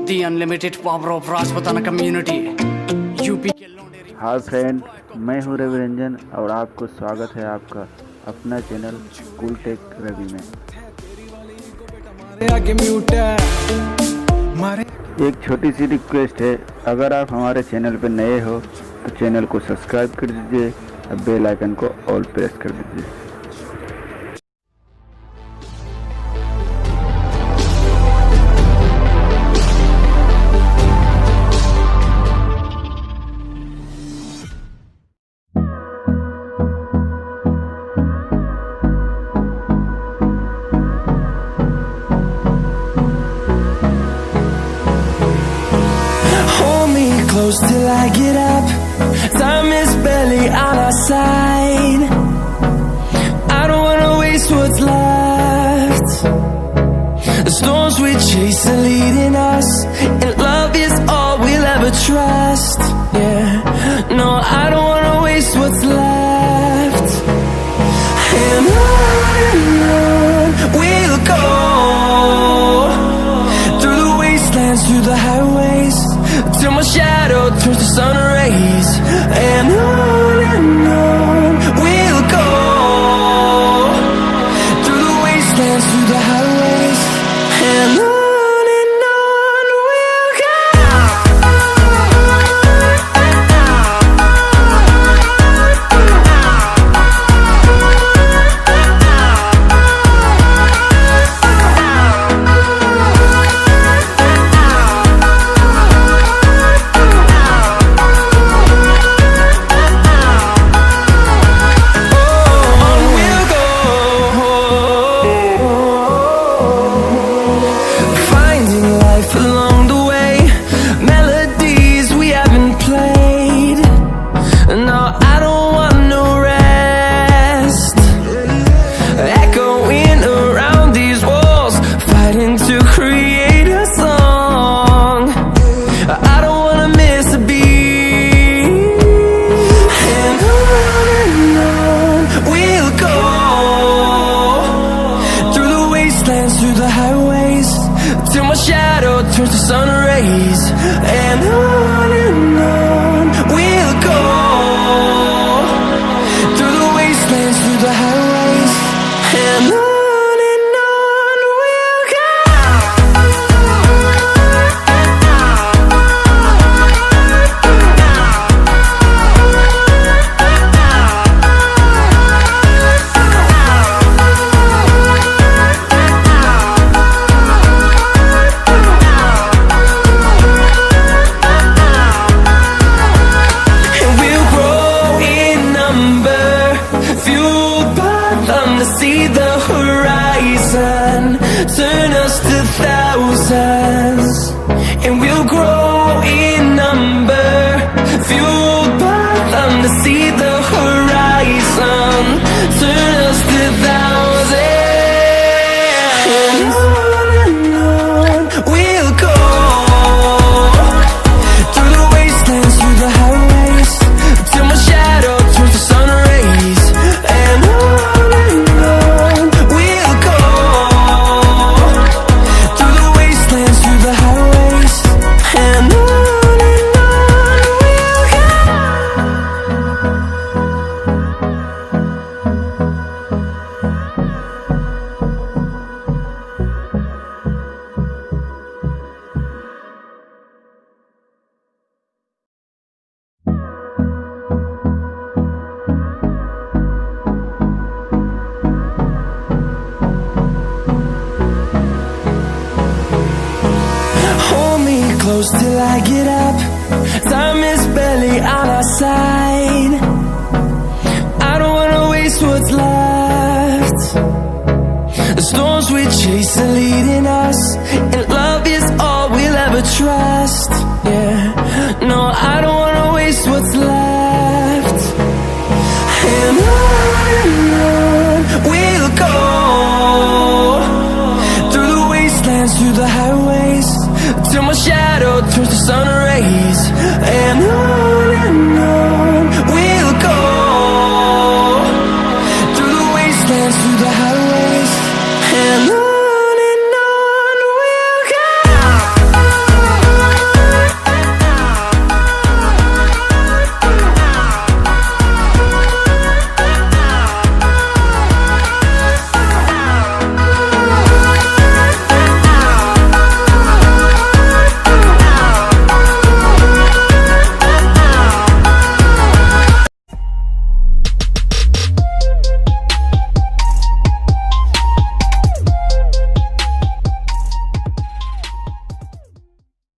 The unlimited power of Rajputana community. UP के लौंडे। Hi friend, मैं हूँ रवि रंजन और आपको स्वागत है आपका अपना चैनल कूल टेक रवि में। एक छोटी सी रिक्वेस्ट है, अगर आप हमारे चैनल पर नए हो तो चैनल को सब्सक्राइब कर दीजिए और बेल आइकन को ऑल प्रेस कर दीजिए। Close till I get up. Time is barely on our side. I don't wanna waste what's left. The storms we chase are leading us, and love is all we'll ever trust. Yeah, no, I don't wanna waste what's left. And on we'll go, through the wastelands, through the highways, till my shadow turns to sun rays. And on we'll go, through the wastelands, through the highways. And on we'll go. Through the highways, till my shadow turns to sun rays. And on we'll go, through the wastelands, through the highways. And on we'll go. See the horizon, turn us to thousands, and we'll grow in number, fueled by them to see the horizon, turn us to thousands. And on we'll go, through the wastelands, through the highways, till my shadow turns to sun rays. And close till I get up. Time is barely on our side. I don't wanna waste what's left. The storms we chase are leading us, and love is all we'll ever trust. Yeah, no, I don't wanna waste what's left. And on we'll go, through the wastelands, through the highways, till my shadow turns to sun rays. And on